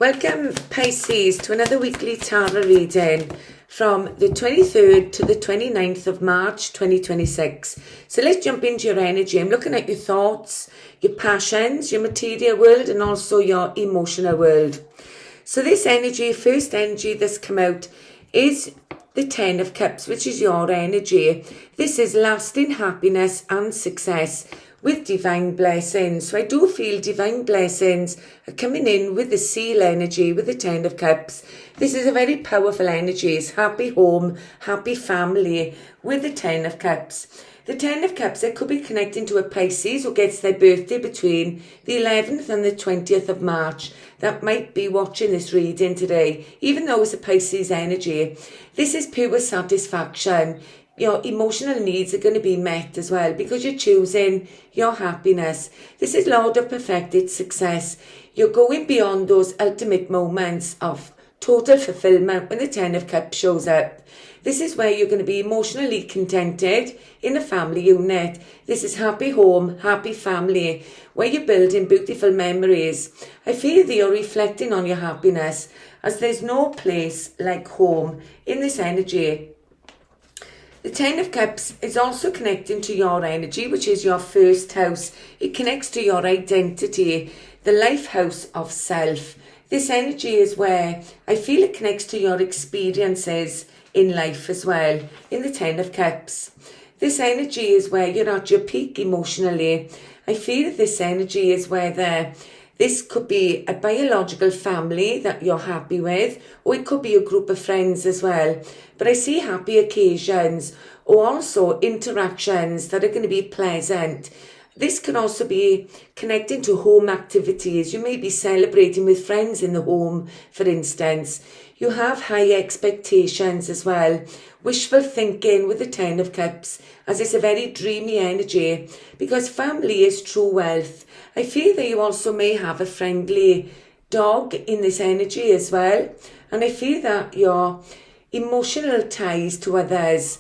Welcome Pisces to another weekly tarot reading from the 23rd to the 29th of March 2026. So let's jump into your energy. I'm looking at your thoughts, your passions, your material world and also your emotional world. So this energy, first energy that's come out is the 10 of Cups, which is your energy. This is lasting happiness and success with divine blessings. So I do feel divine blessings are coming in with the seal energy, with the 10 of Cups. This is a very powerful energy. It's happy home, happy family with the 10 of Cups. The 10 of Cups, it could be connecting to a Pisces who gets their birthday between the 11th and the 20th of March. That might be watching this reading today, even though it's a Pisces energy. This is pure satisfaction. Your emotional needs are going to be met as well because you're choosing your happiness. This is Lord of perfected success. You're going beyond those ultimate moments of total fulfillment when the 10 of Cups shows up. This is where you're going to be emotionally contented in a family unit. This is happy home, happy family, where you're building beautiful memories. I feel that you're reflecting on your happiness as there's no place like home in this energy. The 10 of Cups is also connecting to your energy, which is your first house. It connects to your identity, the life house of self. This energy is where I feel it connects to your experiences in life as well, in the 10 of Cups. This energy is where you're at your peak emotionally. I feel this energy is where this could be a biological family that you're happy with, or it could be a group of friends as well. But I see happy occasions or also interactions that are going to be pleasant. This can also be connecting to home activities. You may be celebrating with friends in the home, for instance. You have high expectations as well. Wishful thinking with the 10 of Cups, as it's a very dreamy energy, because family is true wealth. I feel that you also may have a friendly dog in this energy as well. And I feel that your emotional ties to others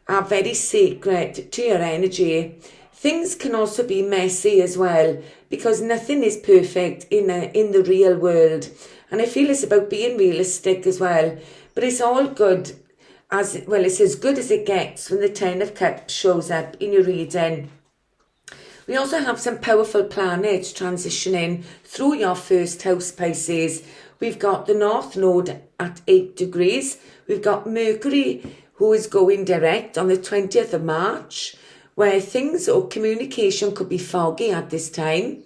are very sacred to your energy. Things can also be messy as well, because nothing is perfect in the real world. And I feel it's about being realistic as well. But it's all good, it's as good as it gets when the 10 of Cups shows up in your reading. We also have some powerful planets transitioning through your first house, Pisces. We've got the North Node at 8 degrees. We've got Mercury, who is going direct on the 20th of March, where things or communication could be foggy at this time.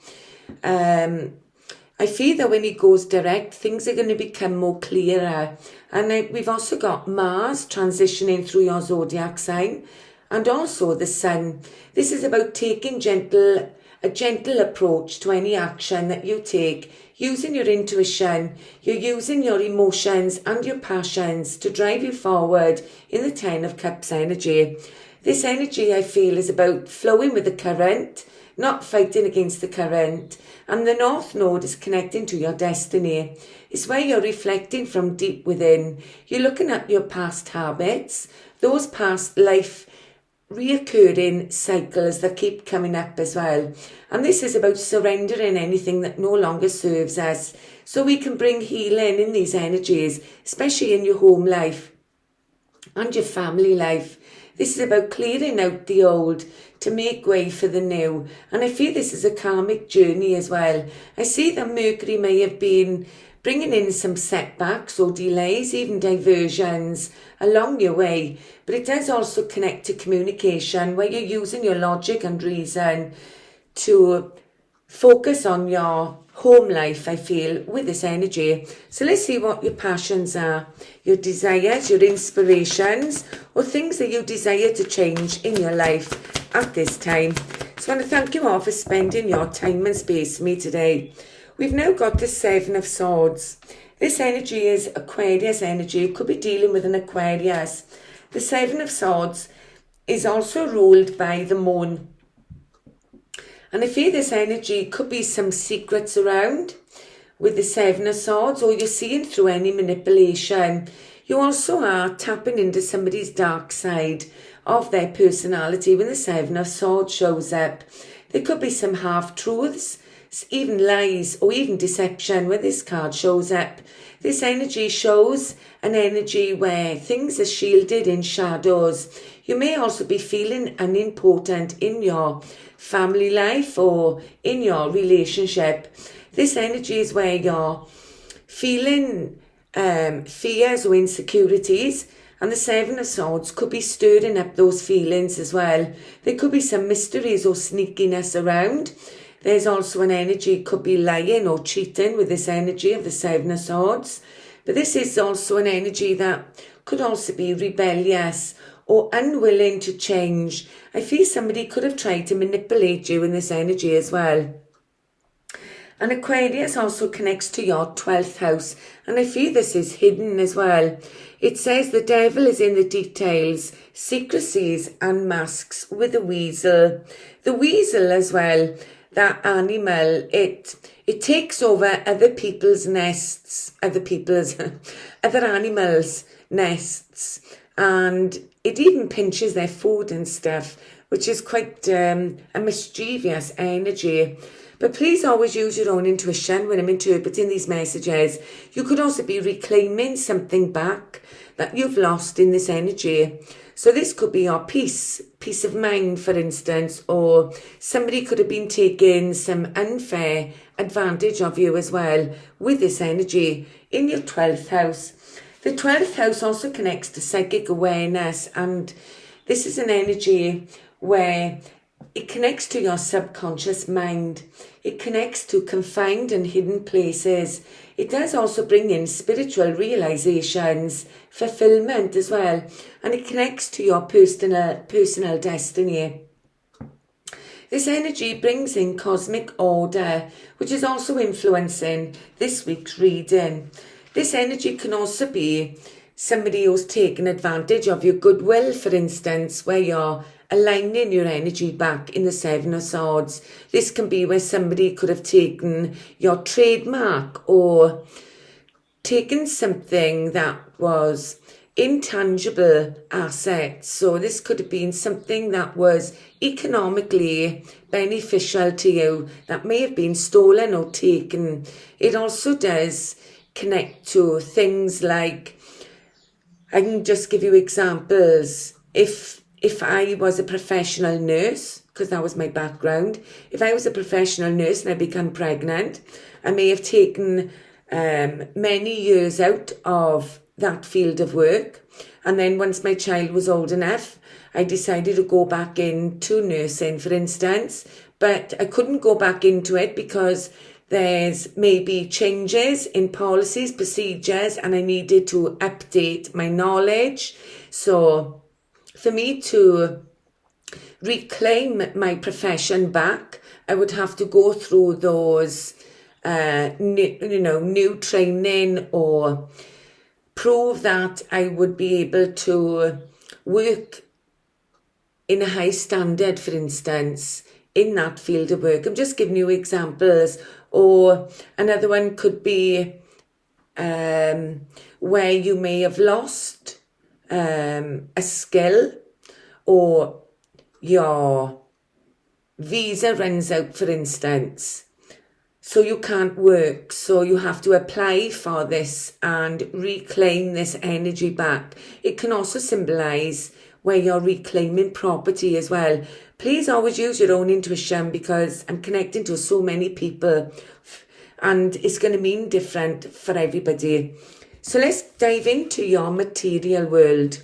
I feel that when he goes direct, things are going to become more clearer. And we've also got Mars transitioning through your zodiac sign, and also the Sun. This is about taking a gentle approach to any action that you take, using your intuition. You're using your emotions and your passions to drive you forward in the 10 of Cups energy. This energy, I feel, is about flowing with the current, not fighting against the current. And the North Node is connecting to your destiny. It's where you're reflecting from deep within. You're looking at your past habits, those past life reoccurring cycles that keep coming up as well. And this is about surrendering anything that no longer serves us, so we can bring healing in these energies, especially in your home life and your family life. This is about clearing out the old to make way for the new. And I feel this is a karmic journey as well. I see that Mercury may have been bringing in some setbacks or delays, even diversions along your way. But it does also connect to communication, where you're using your logic and reason to focus on your home life, I feel, with this energy. So let's see what your passions are, your desires, your inspirations, or things that you desire to change in your life at this time. So I want to thank you all for spending your time and space with me today. We've now got the 7 of Swords. This energy is Aquarius energy. You could be dealing with an Aquarius. The 7 of Swords is also ruled by the moon. And I feel this energy could be some secrets around with the 7 of Swords, or you're seeing through any manipulation. You also are tapping into somebody's dark side of their personality when the 7 of Swords shows up. There could be some half-truths, even lies or even deception, where this card shows up. This energy shows an energy where things are shielded in shadows. You may also be feeling unimportant in your family life or in your relationship. This energy is where you're feeling fears or insecurities, and the Seven of Swords could be stirring up those feelings as well. There could be some mysteries or sneakiness around. There's also an energy, could be lying or cheating with this energy of the Seven of Swords. But this is also an energy that could also be rebellious or unwilling to change. I feel somebody could have tried to manipulate you in this energy as well. And Aquarius also connects to your 12th house, and I feel this is hidden as well. It says the devil is in the details, secrecies and masks with the weasel. The weasel as well, that animal, it takes over other people's nests, other animals' nests, and it even pinches their food and stuff, which is quite a mischievous energy. But please always use your own intuition when I'm interpreting these messages. You could also be reclaiming something back that you've lost in this energy. So this could be your peace of mind, for instance, or somebody could have been taking some unfair advantage of you as well with this energy in your 12th house. The 12th house also connects to psychic awareness, and this is an energy where it connects to your subconscious mind. It connects to confined and hidden places. It does also bring in spiritual realizations, fulfillment as well. And it connects to your personal destiny. This energy brings in cosmic order, which is also influencing this week's reading. This energy can also be somebody who's taken advantage of your goodwill, for instance, where you're aligning your energy back in the Seven of Swords. This can be where somebody could have taken your trademark or taken something that was intangible assets. So this could have been something that was economically beneficial to you that may have been stolen or taken. It also does connect to things like, I can just give you examples. If I was a professional nurse, because that was my background, if I was a professional nurse and I became pregnant, I may have taken many years out of that field of work. And then once my child was old enough, I decided to go back into nursing, for instance. But I couldn't go back into it because there's maybe changes in policies, procedures, and I needed to update my knowledge. So for me to reclaim my profession back, I would have to go through those new training or prove that I would be able to work in a high standard, for instance, in that field of work. I'm just giving you examples. Or another one could be where you may have lost a skill, or your visa runs out, for instance, so you can't work, so you have to apply for this and reclaim this energy back. It can also symbolize where you're reclaiming property as well. Please always use your own intuition, because I'm connecting to so many people and it's going to mean different for everybody. So let's dive into your material world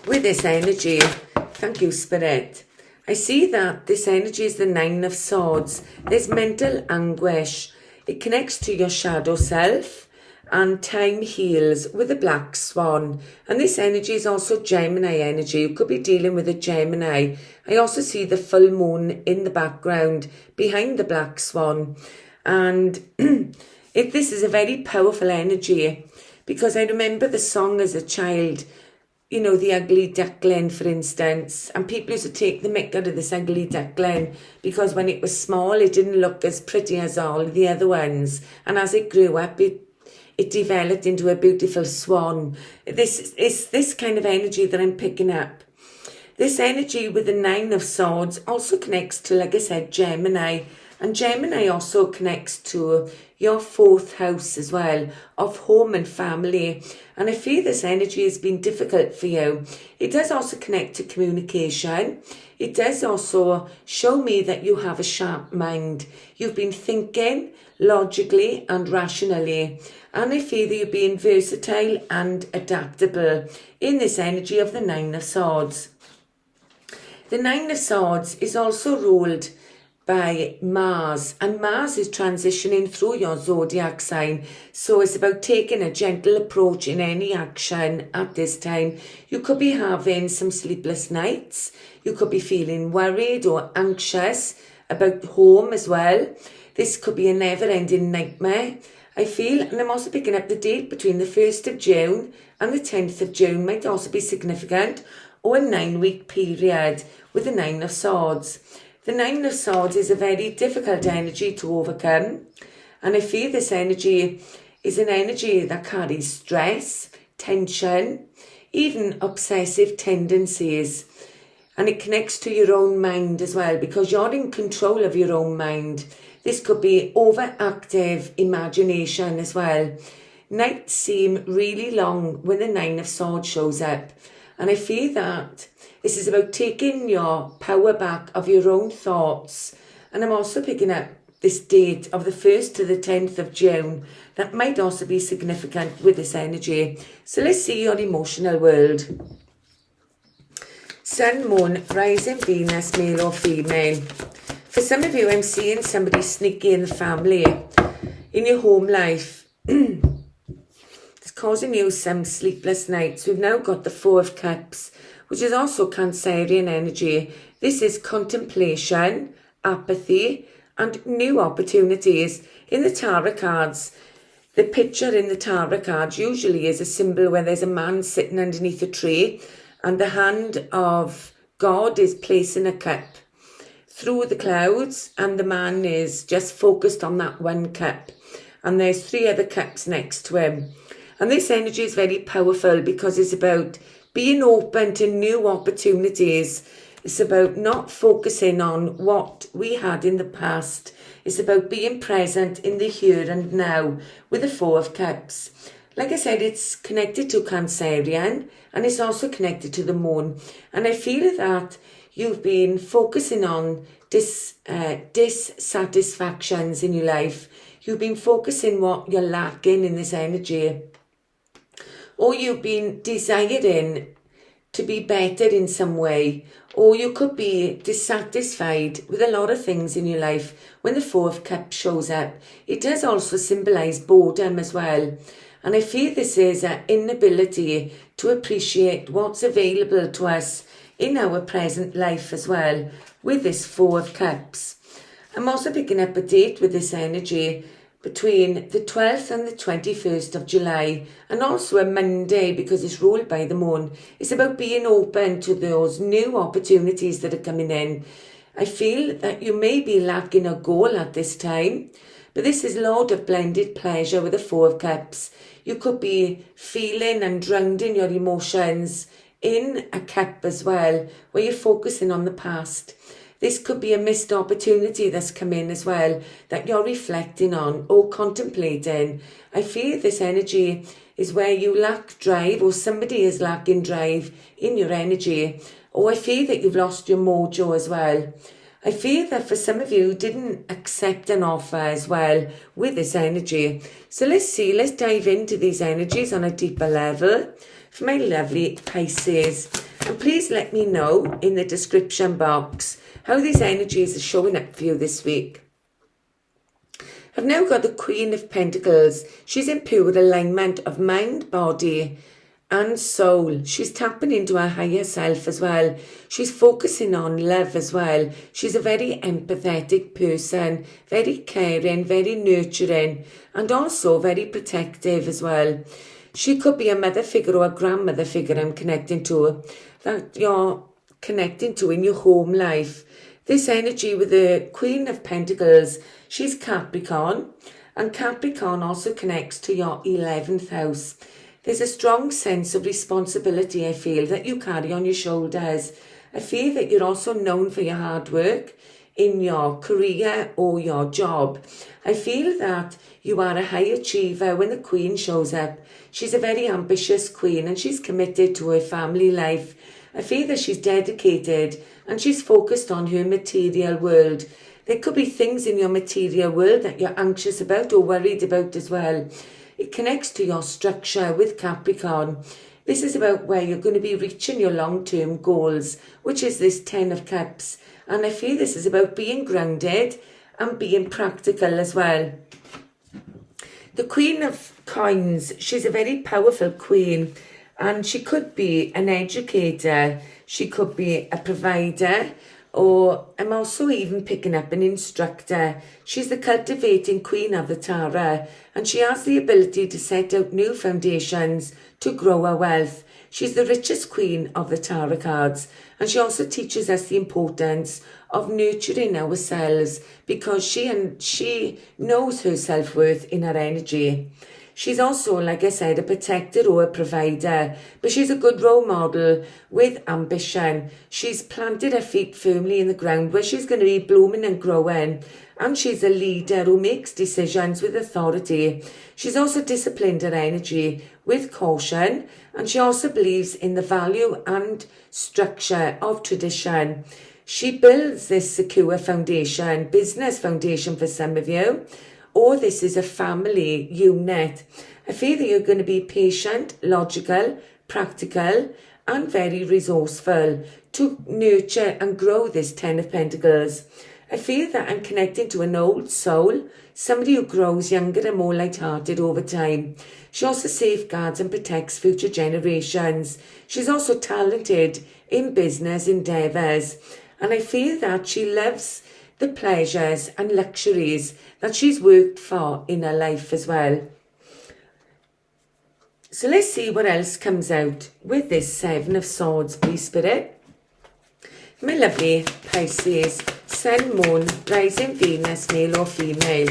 with this energy. Thank you, Spirit. I see that this energy is the Nine of Swords. There's mental anguish. It connects to your shadow self, and time heals with the Black Swan. And this energy is also Gemini energy. You could be dealing with a Gemini. I also see the full moon in the background behind the Black Swan. And this is a very powerful energy, because I remember the song as a child, you know, the ugly duckling, for instance, and people used to take the mick out of this ugly duckling because when it was small it didn't look as pretty as all the other ones, and as it grew up it developed into a beautiful swan. This is this kind of energy that I'm picking up. This energy with the Nine of Swords also connects to, like I said, Gemini. And Gemini also connects to your 4th house as well, of home and family. And I feel this energy has been difficult for you. It does also connect to communication. It does also show me that you have a sharp mind. You've been thinking logically and rationally. And I feel that you're being versatile and adaptable in this energy of the 9 of Swords. The 9 of Swords is also ruled by Mars, and Mars is transitioning through your zodiac sign, so it's about taking a gentle approach in any action at this time. You could be having some sleepless nights, you could be feeling worried or anxious about home as well. This could be a never-ending nightmare, I feel, and I'm also picking up the date between the 1st of June and the 10th of June might also be significant, or a 9-week period with the 9 of Swords. The 9 of Swords is a very difficult energy to overcome, and I feel this energy is an energy that carries stress, tension, even obsessive tendencies, and it connects to your own mind as well because you're in control of your own mind. This could be overactive imagination as well. Nights seem really long when the 9 of Swords shows up, and I feel that this is about taking your power back of your own thoughts. And I'm also picking up this date of the 1st to the 10th of June. That might also be significant with this energy. So let's see your emotional world. Sun, Moon, Rising, Venus, male or female. For some of you, I'm seeing somebody sneaky in the family, in your home life. It's causing you some sleepless nights. We've now got the 4 of Cups, which is also Cancerian energy. This is contemplation, apathy, and new opportunities. In the tarot cards, the picture in the tarot cards usually is a symbol where there's a man sitting underneath a tree, and the hand of God is placing a cup through the clouds, and the man is just focused on that one cup. And there's 3 other cups next to him. And this energy is very powerful because it's about being open to new opportunities. It's about not focusing on what we had in the past. It's about being present in the here and now with the 4 of Cups. Like I said, it's connected to Cancerian and it's also connected to the moon. And I feel that you've been focusing on dissatisfactions in your life. You've been focusing what you're lacking in this energy. Or you've been desiring to be better in some way, or you could be dissatisfied with a lot of things in your life when the 4 of Cups shows up. It does also symbolise boredom as well. And I feel this is an inability to appreciate what's available to us in our present life as well with this 4 of Cups. I'm also picking up a date with this energy between the 12th and the 21st of July, and also a Monday because it's ruled by the moon. It's about being open to those new opportunities that are coming in. I feel that you may be lacking a goal at this time, but this is Lord of blended pleasure with the 4 of Cups. You could be feeling and drowned in your emotions in a cup as well, where you're focusing on the past. This could be a missed opportunity that's come in as well, that you're reflecting on or contemplating. I feel this energy is where you lack drive, or somebody is lacking drive in your energy. Or I feel that you've lost your mojo as well. I feel that for some of you didn't accept an offer as well with this energy. So let's dive into these energies on a deeper level for my lovely Pisces. And please let me know in the description box how these energies are showing up for you this week. I've now got the Queen of Pentacles. She's in pure alignment of mind, body and soul. She's tapping into her higher self as well. She's focusing on love as well. She's a very empathetic person, very caring, very nurturing, and also very protective as well. She could be a mother figure or a grandmother figure I'm connecting to, that you're connecting to in your home life. This energy with the Queen of Pentacles, she's Capricorn, and Capricorn also connects to your 11th house. There's a strong sense of responsibility, I feel, that you carry on your shoulders. I feel that you're also known for your hard work in your career or your job. I feel that you are a high achiever when the Queen shows up. She's a very ambitious Queen and she's committed to her family life. I feel that she's dedicated and she's focused on her material world. There could be things in your material world that you're anxious about or worried about as well. It connects to your structure with Capricorn. This is about where you're going to be reaching your long-term goals, which is this 10 of Cups. And I feel this is about being grounded and being practical as well. The Queen of Coins, she's a very powerful queen, and she could be an educator, she could be a provider, or I'm also even picking up an instructor. She's the cultivating queen of the Tarot, and she has the ability to set out new foundations to grow her wealth. She's the richest queen of the Tarot cards, and she also teaches us the importance of nurturing ourselves because she knows her self-worth in her energy. She's also, like I said, a protector or a provider, but she's a good role model with ambition. She's planted her feet firmly in the ground where she's going to be blooming and growing, and she's a leader who makes decisions with authority. She's also disciplined her energy with caution, and she also believes in the value and structure of tradition. She builds this secure foundation, business foundation for some of you, or this is a family unit. I feel that you're going to be patient, logical, practical, and very resourceful to nurture and grow this 10 of Pentacles. I feel that I'm connecting to an old soul, somebody who grows younger and more light-hearted over time. She also safeguards and protects future generations. She's also talented in business endeavours, and I feel that she loves the pleasures and luxuries that she's worked for in her life as well. So let's see what else comes out with this 7 of Swords, please, Spirit. My lovely Pisces, Sun, Moon, Rising, Venus, male or female.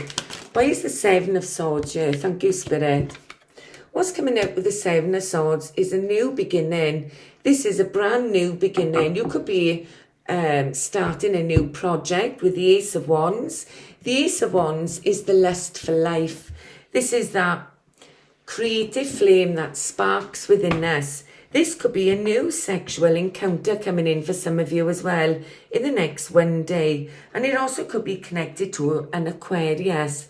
Why is the 7 of Swords here? Thank you, Spirit. What's coming out with the 7 of Swords is a new beginning. This is a brand new beginning. You could be starting a new project with the Ace of Wands. The Ace of Wands is the lust for life. This is that creative flame that sparks within us. This could be a new sexual encounter coming in for some of you as well in the next one day. And it also could be connected to an Aquarius.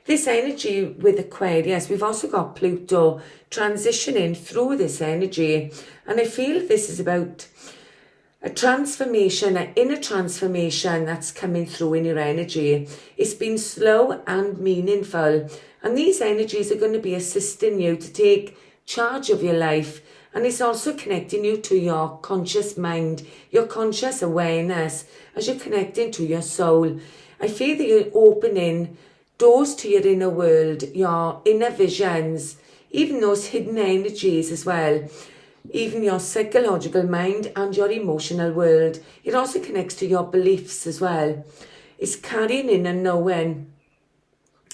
This energy with Aquarius, we've also got Pluto transitioning through this energy. And I feel this is about a transformation, an inner transformation that's coming through in your energy. It's been slow and meaningful. And these energies are going to be assisting you to take charge of your life. And it's also connecting you to your conscious mind, your conscious awareness as you're connecting to your soul. I feel that you're opening doors to your inner world, your inner visions, even those hidden energies as well. Even your psychological mind and your emotional world. It also connects to your beliefs as well. It's carrying in and knowing.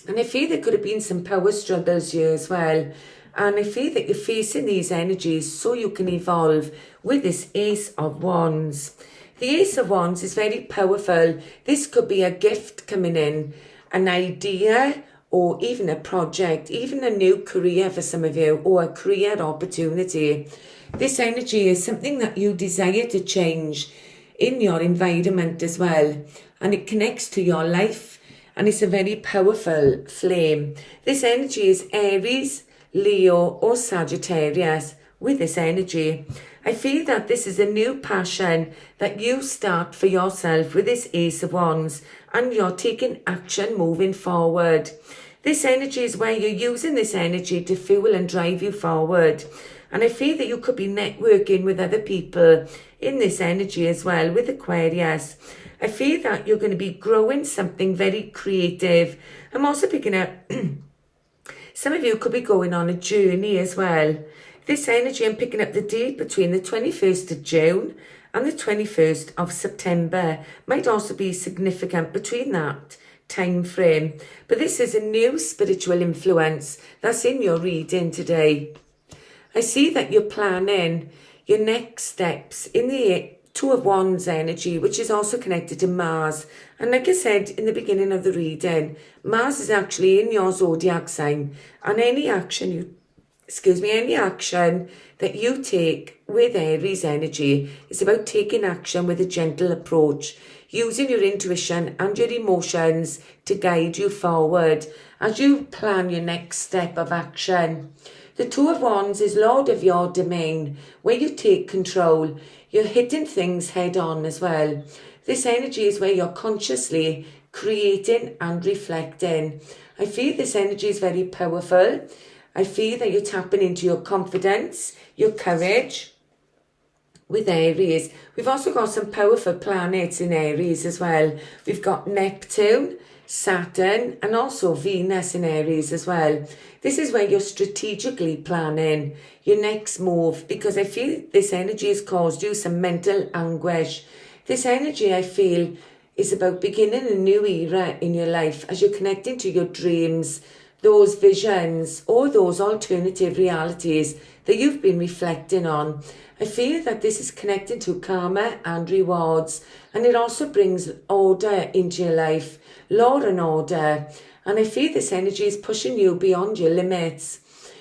And I feel there could have been some power struggles here as well. And I feel that you're facing these energies so you can evolve with this Ace of Wands. The Ace of Wands is very powerful. This could be a gift coming in, an idea, or even a project, even a new career for some of you, or a career opportunity. This energy is something that you desire to change in your environment as well. And it connects to your life. And it's a very powerful flame. This energy is Aries, Leo or Sagittarius with this energy. I feel that this is a new passion that you start for yourself with this Ace of Wands. And you're taking action moving forward. This energy is where you're using this energy to fuel and drive you forward. And I feel that you could be networking with other people in this energy as well with Aquarius. I feel that you're going to be growing something very creative. I'm also picking up, some of you could be going on a journey as well. This energy, I'm picking up the date between the 21st of June and the 21st of September. Might also be significant between that time frame. But this is a new spiritual influence that's in your reading today. I see that you're planning your next steps in the Two of Wands energy, which is also connected to Mars. And like I said in the beginning of the reading, Mars is actually in your zodiac sign, and any action that you take with Aries energy is about taking action with a gentle approach, using your intuition and your emotions to guide you forward as you plan your next step of action. The Two of Wands is Lord of your domain, where you take control. You're hitting things head on as well. This energy is where you're consciously creating and reflecting. I feel this energy is very powerful. I feel that you're tapping into your confidence, your courage with Aries. We've also got some powerful planets in Aries as well. We've got Neptune, Saturn, and also Venus in Aries as well. This is where you're strategically planning your next move, because I feel this energy has caused you some mental anguish. This energy, I feel, is about beginning a new era in your life as you're connecting to your dreams, those visions, or those alternative realities that you've been reflecting on. I feel that this is connected to karma and rewards, and it also brings order into your life, law and order. And I feel this energy is pushing you beyond your limits,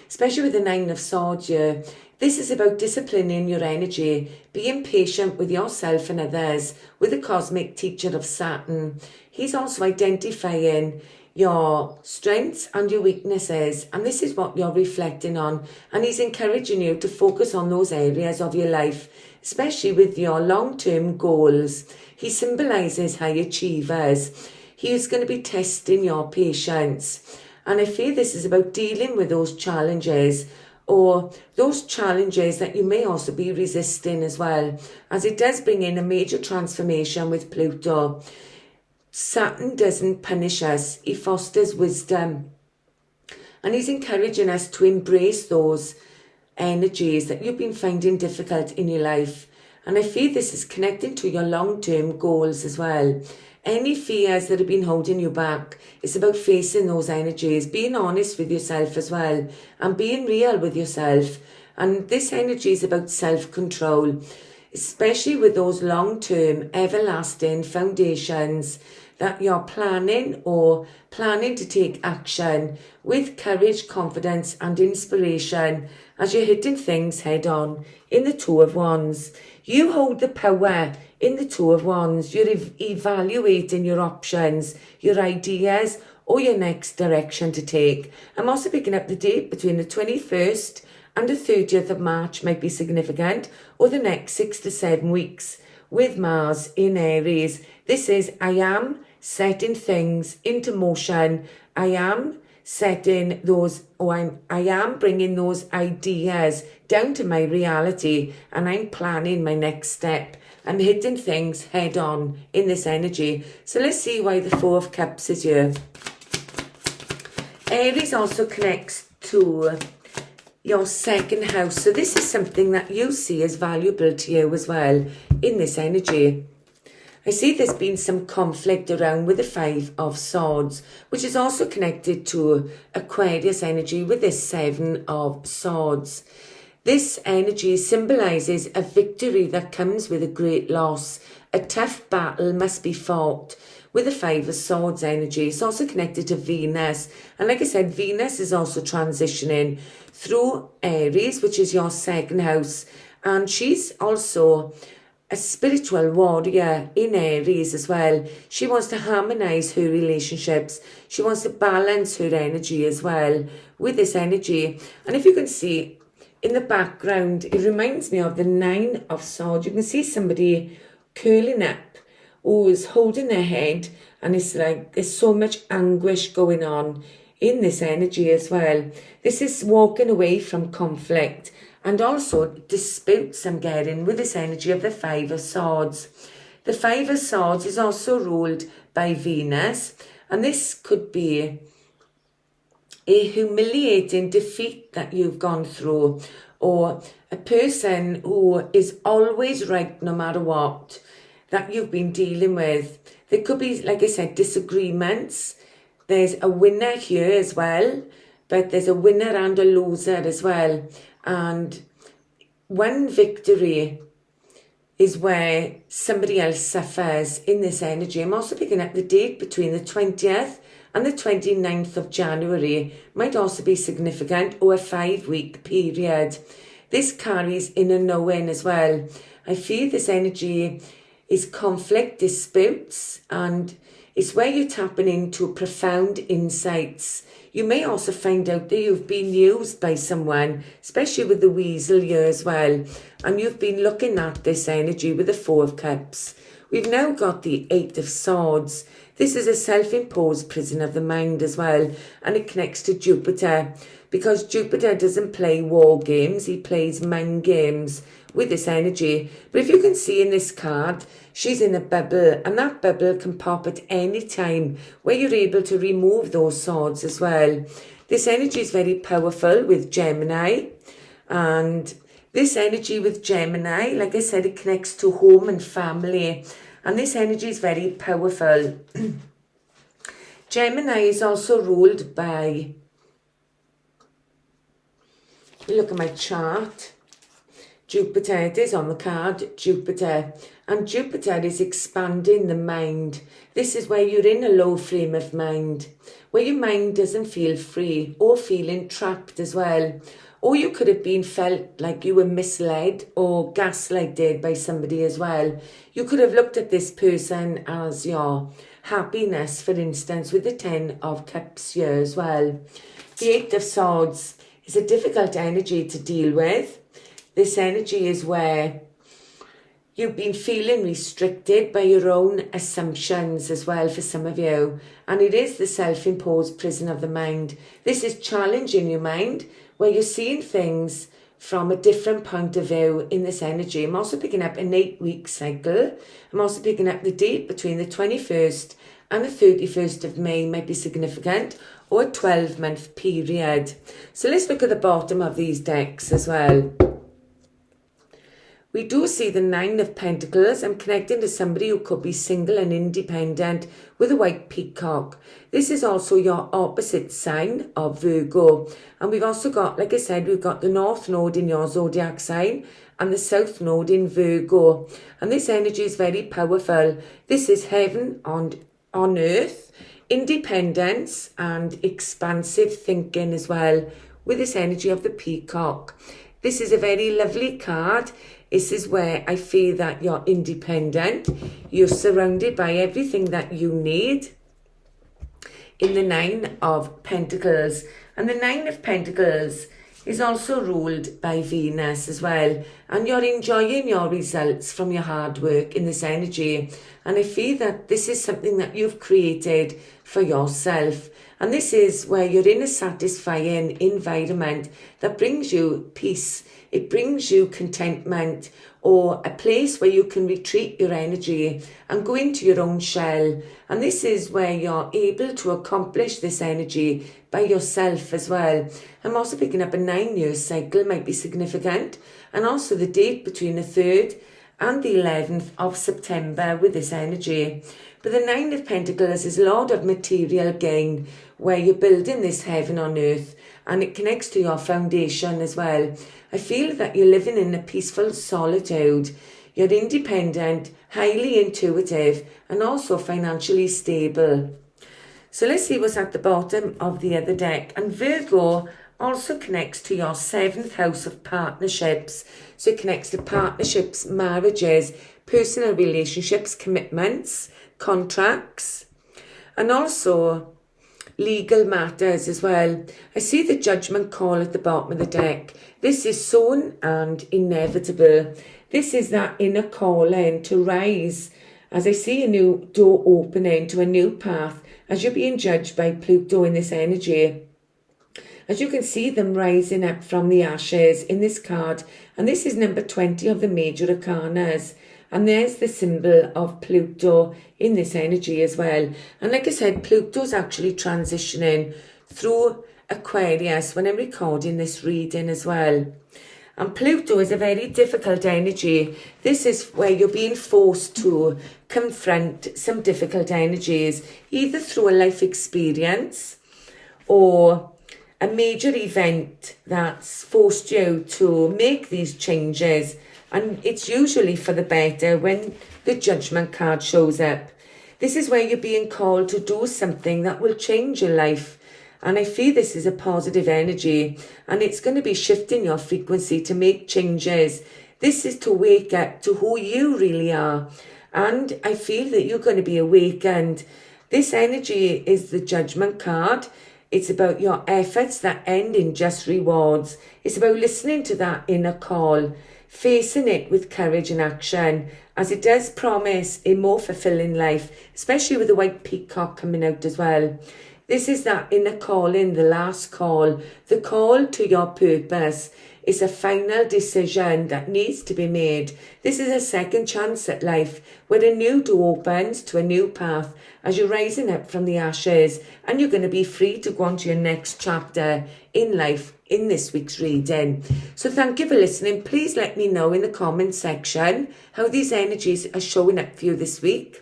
especially with the Nine of Swords here. This is about disciplining your energy, being patient with yourself and others, with the cosmic teacher of Saturn. He's also identifying your strengths and your weaknesses, and this is what you're reflecting on, and he's encouraging you to focus on those areas of your life, especially with your long-term goals. He symbolizes high achievers. He is going to be testing your patience, and I feel this is about dealing with those challenges, or those challenges that you may also be resisting as well, as it does bring in a major transformation with Pluto. Saturn doesn't punish us, he fosters wisdom. And he's encouraging us to embrace those energies that you've been finding difficult in your life. And I feel this is connecting to your long-term goals as well. Any fears that have been holding you back, it's about facing those energies, being honest with yourself as well, and being real with yourself. And this energy is about self-control, especially with those long-term, everlasting foundations that you're planning to take action with courage, confidence and inspiration as you're hitting things head on in the Two of Wands. You hold the power in the Two of Wands. You're evaluating your options, your ideas, or your next direction to take. I'm also picking up the date between the 21st and the 30th of March might be significant, or the next 6 to 7 weeks with Mars in Aries. This is I am setting things into motion. I am setting those, I am bringing those ideas down to my reality, and I'm planning my next step. I'm hitting things head on in this energy. So let's see why the Four of Cups is here. Aries also connects to your second house. So this is something that you see as valuable to you as well in this energy. I see there's been some conflict around with the Five of Swords, which is also connected to Aquarius energy with this Seven of Swords. This energy symbolises a victory that comes with a great loss. A tough battle must be fought with the Five of Swords energy. It's also connected to Venus. And like I said, Venus is also transitioning through Aries, which is your second house. And she's also a spiritual warrior in Aries as well. She wants to harmonise her relationships. She wants to balance her energy as well with this energy. And if you can see in the background, it reminds me of the Nine of Swords. You can see somebody curling up who is holding their head, and it's like there's so much anguish going on in this energy as well. This is walking away from conflict and also disputes I'm getting with this energy of the Five of Swords. The Five of Swords is also ruled by Venus, and this could be a humiliating defeat that you've gone through, or a person who is always right no matter what that you've been dealing with. There could be, like I said, disagreements. There's a winner here as well, but there's a winner and a loser as well. And one victory is where somebody else suffers in this energy. I'm also picking up the date between the 20th and the 29th of January might also be significant, or a 5-week period. This carries inner knowing as well. I feel this energy is conflict, disputes, and it's where you're tapping into profound insights. You may also find out that you've been used by someone, especially with the weasel year as well. And you've been looking at this energy with the Four of Cups. We've now got the Eight of Swords. This is a self-imposed prison of the mind as well. And it connects to Jupiter. Because Jupiter doesn't play war games, he plays mind games with this energy. But if you can see in this card, she's in a bubble, and that bubble can pop at any time, where you're able to remove those swords as well. This energy is very powerful with Gemini, and this energy with Gemini, like I said, it connects to home and family, and this energy is very powerful. Gemini is also ruled by, you look at my chart, Jupiter, it is on the card, Jupiter. And Jupiter is expanding the mind. This is where you're in a low frame of mind, where your mind doesn't feel free or feeling trapped as well. Or you could have been felt like you were misled or gaslighted by somebody as well. You could have looked at this person as your happiness, for instance, with the 10 of Cups here as well. The Eight of Swords is a difficult energy to deal with. This energy is where you've been feeling restricted by your own assumptions as well for some of you. And it is the self-imposed prison of the mind. This is challenging your mind, where you're seeing things from a different point of view in this energy. I'm also picking up an 8-week cycle. I'm also picking up the date between the 21st and the 31st of May might be significant, or a 12-month period. So let's look at the bottom of these decks as well. We do see the Nine of Pentacles. I'm connecting to somebody who could be single and independent with a white peacock. This is also your opposite sign of Virgo. And we've also got, like I said, we've got the North Node in your zodiac sign and the South Node in Virgo. And this energy is very powerful. This is heaven on earth, independence and expansive thinking as well, with this energy of the peacock. This is a very lovely card. This is where I feel that you're independent. You're surrounded by everything that you need in the Nine of Pentacles. And the Nine of Pentacles is also ruled by Venus as well. And you're enjoying your results from your hard work in this energy. And I feel that this is something that you've created for yourself. And this is where you're in a satisfying environment that brings you peace. It brings you contentment, or a place where you can retreat your energy and go into your own shell. And this is where you're able to accomplish this energy by yourself as well. I'm also picking up a 9-year cycle might be significant, and also the date between the 3rd and the 11th of September with this energy. But the Nine of Pentacles is Lord of material gain, where you're building this heaven on earth, and it connects to your foundation as well. I feel that you're living in a peaceful solitude. You're independent, highly intuitive, and also financially stable. So let's see what's at the bottom of the other deck. And Virgo also connects to your 7th house of partnerships. So it connects to partnerships, marriages, personal relationships, commitments, contracts, and also legal matters as well. I see the Judgment call at the bottom of the deck. This is sown and inevitable. This is that inner calling to rise, as I see a new door opening to a new path, as you're being judged by Pluto in this energy. As you can see them rising up from the ashes in this card. And this is number 20 of the major arcanas. And there's the symbol of Pluto in this energy as well. And like I said, Pluto's actually transitioning through Aquarius when I'm recording this reading as well. And Pluto is a very difficult energy. This is where you're being forced to confront some difficult energies, either through a life experience or a major event that's forced you to make these changes And it's usually for the better when the Judgment card shows up. This is where you're being called to do something that will change your life. And I feel this is a positive energy, and it's going to be shifting your frequency to make changes. This is to wake up to who you really are. And I feel that you're going to be awakened. This energy is the Judgment card. It's about your efforts that end in just rewards. It's about listening to that inner call, facing it with courage and action, as it does promise a more fulfilling life, especially with the white peacock coming out as well. This is that inner calling, the last call, the call to your purpose. It's a final decision that needs to be made. This is a second chance at life, where a new door opens to a new path as you're rising up from the ashes, and you're going to be free to go on to your next chapter in life in this week's reading. So thank you for listening. Please let me know in the comment section how these energies are showing up for you this week.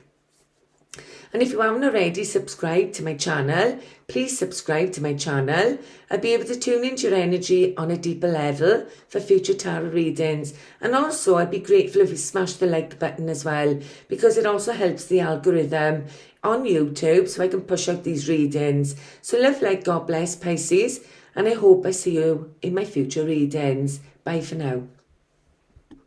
And if you haven't already subscribed to my channel, please subscribe to my channel. I'll be able to tune into your energy on a deeper level for future tarot readings. And also, I'd be grateful if you smash the like button as well, because it also helps the algorithm on YouTube so I can push out these readings. So love, light, God bless, Pisces. And I hope I see you in my future readings. Bye for now.